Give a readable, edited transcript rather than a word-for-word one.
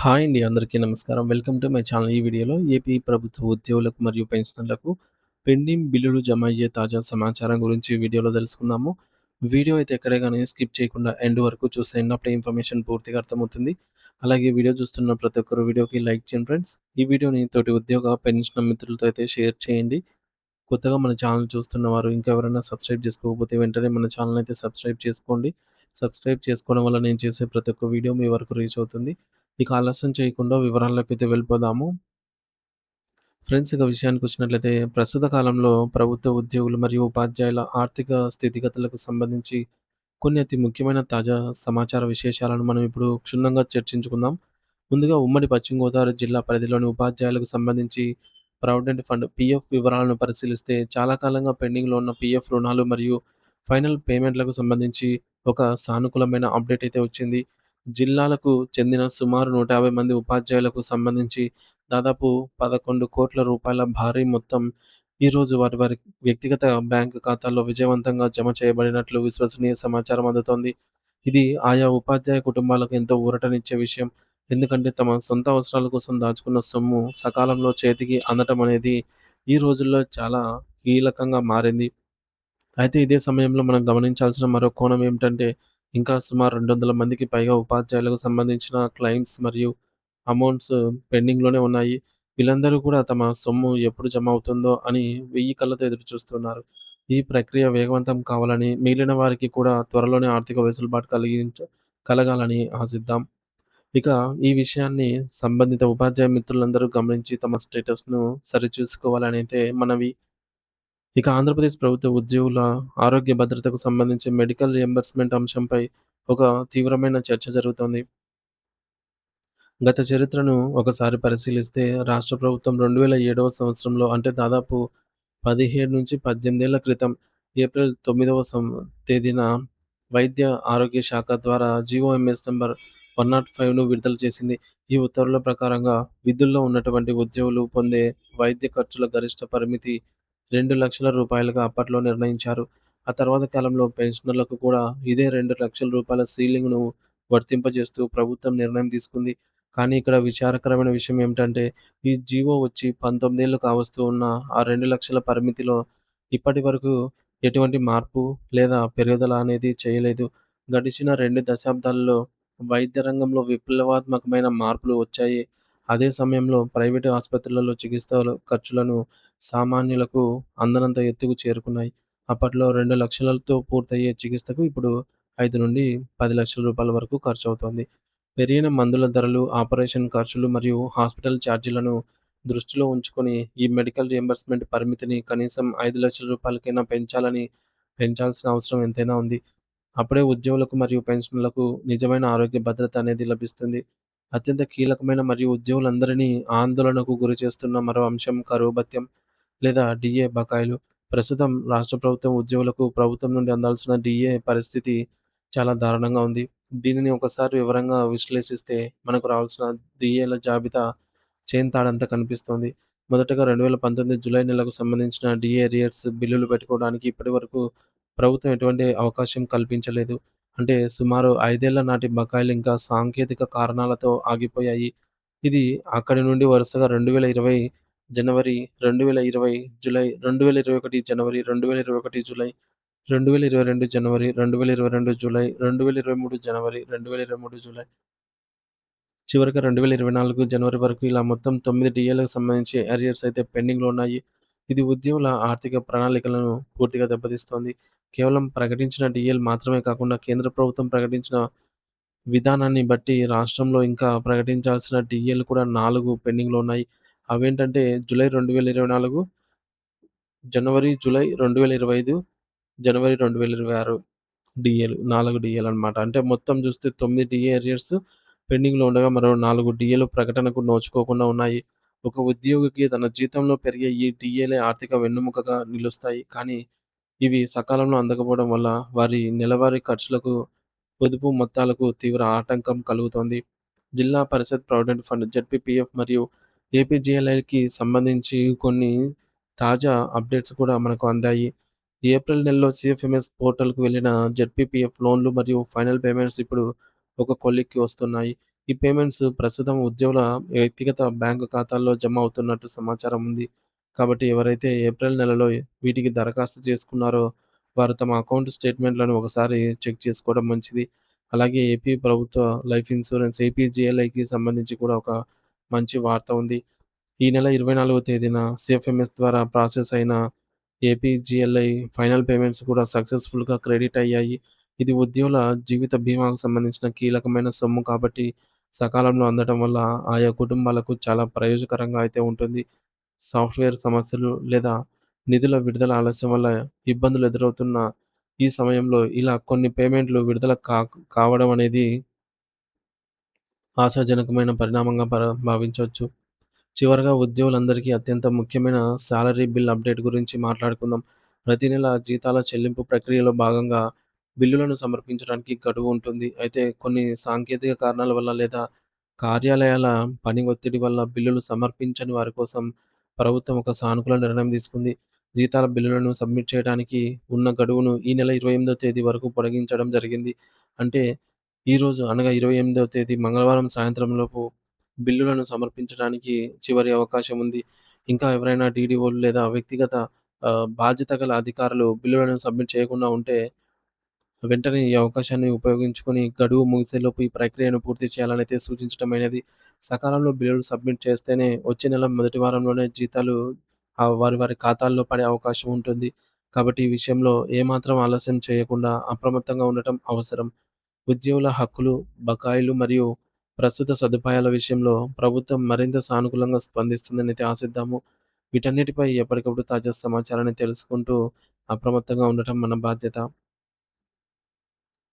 Hi అండి. అందరికీ నమస్కారం. Welcome to my channel. ఈ వీడియోలో ఏపీ ప్రభుత్వ ఉద్యోగులకు మరియు పెన్షనర్లకు పెండింగ్ బిల్లులు జమ అయ్యే తాజా సమాచారం గురించి వీడియోలో తెలుసుకుందాము. వీడియో అయితే ఎక్కడే గాని స్కిప్ చేయకుండా ఎండ్ వరకు చూసేయండి. అప్పుడే ఇన్ఫర్మేషన్ పూర్తిగా అర్థమవుతుంది. అలాగే వీడియో చూస్తున్న ప్రతి ఒక్కరు వీడియోకి లైక్ చేయండి ఫ్రెండ్స్. ఈ వీడియోని తోటి ఉద్యోగ పెన్షనర్ మిత్రులతో అయితే షేర్ చేయండి. కొత్తగా మన ఛానల్ చూస్తున్నవారు ఇంకా ఎవరైనా సబ్స్క్రైబ్ చేసుకోకపోతే వెంటనే మన ఛానల్ అయితే సబ్స్క్రైబ్ చేసుకోండి. సబ్స్క్రైబ్ చేసుకోవడం వల్ల నేను చేసే ప్రతి ఒక్క వీడియో మీ వరకు రీచ్ అవుతుంది. ఇక ఆలస్యం చేయకుండా వివరాల్లోకైతే వెళ్ళిపోదాము. ఫ్రెండ్స్ ఇక విషయానికొచ్చినట్లయితే ప్రస్తుత కాలంలో ప్రభుత్వ ఉద్యోగులు మరియు ఉపాధ్యాయుల ఆర్థిక స్థితిగతులకు సంబంధించి కొన్ని అతి ముఖ్యమైన తాజా సమాచార విశేషాలను మనం ఇప్పుడు క్షుణ్ణంగా చర్చించుకుందాం. ముందుగా ఉమ్మడి పశ్చిమ గోదావరి జిల్లా పరిధిలోని ఉపాధ్యాయులకు సంబంధించి ప్రావిడెంట్ ఫండ్ పీఎఫ్ వివరాలను పరిశీలిస్తే చాలా కాలంగా పెండింగ్‌లో ఉన్న పీఎఫ్ రుణాలు మరియు ఫైనల్ పేమెంట్‌లకు సంబంధించి ఒక సానుకూలమైన అప్డేట్ అయితే వచ్చింది. జిల్లాలకు చెందిన సుమారు 150 మంది ఉపాధ్యాయులకు సంబంధించి దాదాపు 11,00,00,000 భారీ మొత్తం ఈరోజు వారి వారి వ్యక్తిగత బ్యాంకు ఖాతాల్లో విజయవంతంగా జమ చేయబడినట్లు విశ్వసనీయ సమాచారం అందుతోంది. ఇది ఆయా ఉపాధ్యాయ కుటుంబాలకు ఎంతో ఊరటనిచ్చే విషయం. ఎందుకంటే తమ సొంత అవసరాల కోసం దాచుకున్న సొమ్ము సకాలంలో చేతికి అందటం అనేది ఈ రోజుల్లో చాలా కీలకంగా మారింది. అయితే ఇదే సమయంలో మనం గమనించాల్సిన మరో కోణం ఏమిటంటే, ఇంకా సుమారు 200 మందికి పైగా ఉపాధ్యాయులకు సంబంధించిన క్లెయిమ్స్ మరియు అమౌంట్స్ పెండింగ్‌లోనే ఉన్నాయి. వీళ్ళందరూ కూడా తమ సొమ్ము ఎప్పుడు జమ అవుతుందో అని వెయ్యి కళ్ళతో ఎదురుచూస్తున్నారు. ఈ ప్రక్రియ వేగవంతం కావాలని, మిగిలిన వారికి కూడా త్వరలోనే ఆర్థిక వెసులుబాటు కలగాలని ఆశిద్దాం. ఇక ఈ విషయాన్ని సంబంధిత ఉపాధ్యాయ మిత్రులందరూ గమనించి తమ స్టేటస్‌ను సరిచూసుకోవాలనైతే మనవి. ఇక ఆంధ్రప్రదేశ్ ప్రభుత్వ ఉద్యోగుల ఆరోగ్య భద్రతకు సంబంధించి మెడికల్ రియంబర్స్‌మెంట్ అంశంపై ఒక తీవ్రమైన చర్చ జరుగుతోంది. గత చరిత్రను ఒకసారి పరిశీలిస్తే రాష్ట్ర ప్రభుత్వం 2007వ సంవత్సరంలో అంటే దాదాపు 17-18 ఏళ్ల క్రితం ఏప్రిల్ 9వ తేదీన వైద్య ఆరోగ్య శాఖ ద్వారా జీఓఎంఎస్ నంబర్ 105ను విడుదల చేసింది. ఈ ఉత్తర్వుల ప్రకారంగా విధుల్లో ఉన్నటువంటి ఉద్యోగులు పొందే వైద్య ఖర్చుల గరిష్ట పరిమితి రూ. 2,00,000గా అప్పట్లో నిర్ణయించారు. ఆ తర్వాత కాలంలో పెన్షనర్లకు కూడా ఇదే రూ. 2,00,000 సీలింగ్‌ను వర్తింపజేస్తూ ప్రభుత్వం నిర్ణయం తీసుకుంది. కానీ ఇక్కడ విచారకరమైన విషయం ఏమిటంటే, ఈ జీవో వచ్చి 19 ఏళ్లు కావస్తూ ఉన్న ఆ 2,00,000 పరిమితిలో ఇప్పటివరకు ఎటువంటి మార్పు లేదా పెరుగుదల అనేది చేయలేదు. గడిచిన 2 దశాబ్దాలలో వైద్య రంగంలో విప్లవాత్మకమైన మార్పులు వచ్చాయి. అదే సమయంలో ప్రైవేటు ఆసుపత్రులలో చికిత్సల ఖర్చులను సామాన్యులకు అందనంత ఎత్తుకు చేరుకున్నాయి. అప్పట్లో 2,00,000తో పూర్తయ్యే చికిత్సకు ఇప్పుడు 5-10 లక్షల వరకు ఖర్చవుతోంది. పెరిగిన మందుల ధరలు, ఆపరేషన్ ఖర్చులు మరియు హాస్పిటల్ ఛార్జీలను దృష్టిలో ఉంచుకొని ఈ మెడికల్ రియంబర్స్‌మెంట్ పరిమితిని కనీసం 5,00,000 పెంచాల్సిన అవసరం ఎంతైనా ఉంది. అప్పుడే ఉద్యోగులకు మరియు పెన్షనర్లకు నిజమైన ఆరోగ్య భద్రత అనేది లభిస్తుంది. అత్యంత కీలకమైన మరియు ఉద్యోగులందరినీ ఆందోళనకు గురిచేస్తున్న మరో అంశం కరువు భత్యం లేదా డీఏ బకాయిలు. ప్రస్తుతం రాష్ట్ర ప్రభుత్వం ఉద్యోగులకు ప్రభుత్వం నుండి అందాల్సిన డీఏ పరిస్థితి చాలా దారుణంగా ఉంది. దీనిని ఒకసారి వివరంగా విశ్లేషిస్తే మనకు రావాల్సిన డీఏల జాబితా చేంతాడంతా కనిపిస్తోంది. మొదటగా 2019 జూలై నెలకు సంబంధించిన డీఏ అరియర్స్ బిల్లులు పెట్టుకోవడానికి ఇప్పటివరకు ప్రభుత్వం ఎటువంటి అవకాశం కల్పించలేదు. అంటే సుమారు 5 ఏళ్ల నాటి బకాయిలు ఇంకా సాంకేతిక కారణాలతో ఆగిపోయాయి. ఇది అక్కడి నుండి వరుసగా 2020 జనవరి, 2020 జూలై, 2021 జనవరి, 2021 జూలై, 2022 జనవరి, 2022 జూలై, 2023 జనవరి, 2023 జూలై, చివరగా 2024 జనవరి వరకు ఇలా మొత్తం 9 డీఏలకు సంబంధించి అరియర్స్ అయితే పెండింగ్‌లో ఉన్నాయి. ఇది ఉద్యోగుల ఆర్థిక ప్రణాళికలను పూర్తిగా దెబ్బతీస్తోంది. కేవలం ప్రకటించిన డీఏలు మాత్రమే కాకుండా కేంద్ర ప్రభుత్వం ప్రకటించిన విధానాన్ని బట్టి రాష్ట్రంలో ఇంకా ప్రకటించాల్సిన డీఏలు కూడా 4 పెండింగ్‌లో ఉన్నాయి. అవేంటంటే జూలై 2024, జనవరి, జూలై 2025, జనవరి 2026 డీఏలు. 4 డీఏలనమాట. అంటే మొత్తం చూస్తే 9 డీఏ అరియర్స్ పెండింగ్‌లో ఉండగా మరో 4 డీఏలు ప్రకటనకు నోచుకోకుండా ఉన్నాయి. ఒక ఉద్యోగికి తన జీతంలో పెరిగే ఈ డీఏలే ఆర్థిక వెన్నెముకగా నిలుస్తాయి. కానీ ఇవి సకాలంలో అందకపోవడం వల్ల వారి నెలవారీ ఖర్చులకు, పొదుపు మొత్తాలకు తీవ్ర ఆటంకం కలుగుతోంది. జిల్లా పరిషత్ ప్రావిడెంట్ ఫండ్ జెడ్పీపీఎఫ్ మరియు ఏపీజీఎల్ఐకి సంబంధించి కొన్ని తాజా అప్డేట్స్ కూడా మనకు అందాయి. ఏప్రిల్ నెలలో సీఎఫ్ఎంఎస్ పోర్టల్‌కు వెళ్ళిన జెడ్పీపీఎఫ్ లోన్‌లు మరియు ఫైనల్ పేమెంట్స్ ఇప్పుడు ఒక కొలిక్కి వస్తున్నాయి. ఈ పేమెంట్స్ ప్రస్తుతం ఉద్యోగుల వ్యక్తిగత బ్యాంకు ఖాతాల్లో జమ అవుతున్నట్టు సమాచారం ఉంది. కాబట్టి ఎవరైతే ఏప్రిల్ నెలలో వీటికి దరఖాస్తు చేసుకున్నారో వారు తమ అకౌంట్ స్టేట్మెంట్‌లను ఒకసారి చెక్ చేసుకోవడం మంచిది. అలాగే ఏపీ ప్రభుత్వ లైఫ్ ఇన్సూరెన్స్ ఏపీజీఎల్ఐకి సంబంధించి కూడా ఒక మంచి వార్త ఉంది. ఈ నెల 24వ తేదీన సీఎఫ్ఎంఎస్ ద్వారా ప్రాసెస్ అయిన ఏపీజీఎల్ఐ ఫైనల్ పేమెంట్స్ కూడా సక్సెస్‌ఫుల్‌గా క్రెడిట్ అయ్యాయి. ఇది ఉద్యోగుల జీవిత బీమాకు సంబంధించిన కీలకమైన సొమ్ము కాబట్టి సకాలంలో అందటం వల్ల ఆయా కుటుంబాలకు చాలా ప్రయోజకరంగా అయితే ఉంటుంది. సాఫ్ట్‌వేర్ సమస్యలు లేదా నిధుల విడుదల ఆలస్యం వల్ల ఇబ్బందులు ఎదురవుతున్న ఈ సమయంలో ఇలా కొన్ని పేమెంట్‌లు విడుదల కావడం అనేది ఆశాజనకమైన పరిణామంగా భావించొచ్చు. చివరగా ఉద్యోగులందరికీ అత్యంత ముఖ్యమైన సాలరీ బిల్ అప్డేట్ గురించి మాట్లాడుకుందాం. ప్రతి నెల జీతాల చెల్లింపు ప్రక్రియలో భాగంగా బిల్లులను సమర్పించడానికి గడువు ఉంటుంది. అయితే కొన్ని సాంకేతిక కారణాల వల్ల లేదా కార్యాలయాల పని ఒత్తిడి వల్ల బిల్లులు సమర్పించని వారి కోసం ప్రభుత్వం ఒక సానుకూల నిర్ణయం తీసుకుంది. జీతాల బిల్లులను సబ్మిట్ చేయడానికి ఉన్న గడువును ఈ నెల 28వ తేదీ వరకు పొడిగించడం జరిగింది. అంటే ఈరోజు అనగా 28వ తేదీ మంగళవారం సాయంత్రం లోపు బిల్లులను సమర్పించడానికి చివరి అవకాశం ఉంది. ఇంకా ఎవరైనా డీడీఓలు లేదా వ్యక్తిగత బాధ్యత గల అధికారులు బిల్లులను సబ్మిట్ చేయకుండా ఉంటే వెంటనే ఈ అవకాశాన్ని ఉపయోగించుకొని గడువు ముగిసేలోపు ఈ ప్రక్రియను పూర్తి చేయాలనైతే సూచించడమైనది. సకాలంలో బిల్లులు సబ్మిట్ చేస్తేనే వచ్చే నెల మొదటి వారంలోనే జీతాలు వారి వారి ఖాతాల్లో పడే అవకాశం ఉంటుంది. కాబట్టి ఈ విషయంలో ఏమాత్రం ఆలస్యం చేయకుండా అప్రమత్తంగా ఉండటం అవసరం. ఉద్యోగుల హక్కులు, బకాయిలు మరియు ప్రస్తుత సదుపాయాల విషయంలో ప్రభుత్వం మరింత సానుకూలంగా స్పందిస్తుందనైతే ఆశిద్దాము. వీటన్నిటిపై ఎప్పటికప్పుడు తాజా సమాచారాన్ని తెలుసుకుంటూ అప్రమత్తంగా ఉండటం మన బాధ్యత.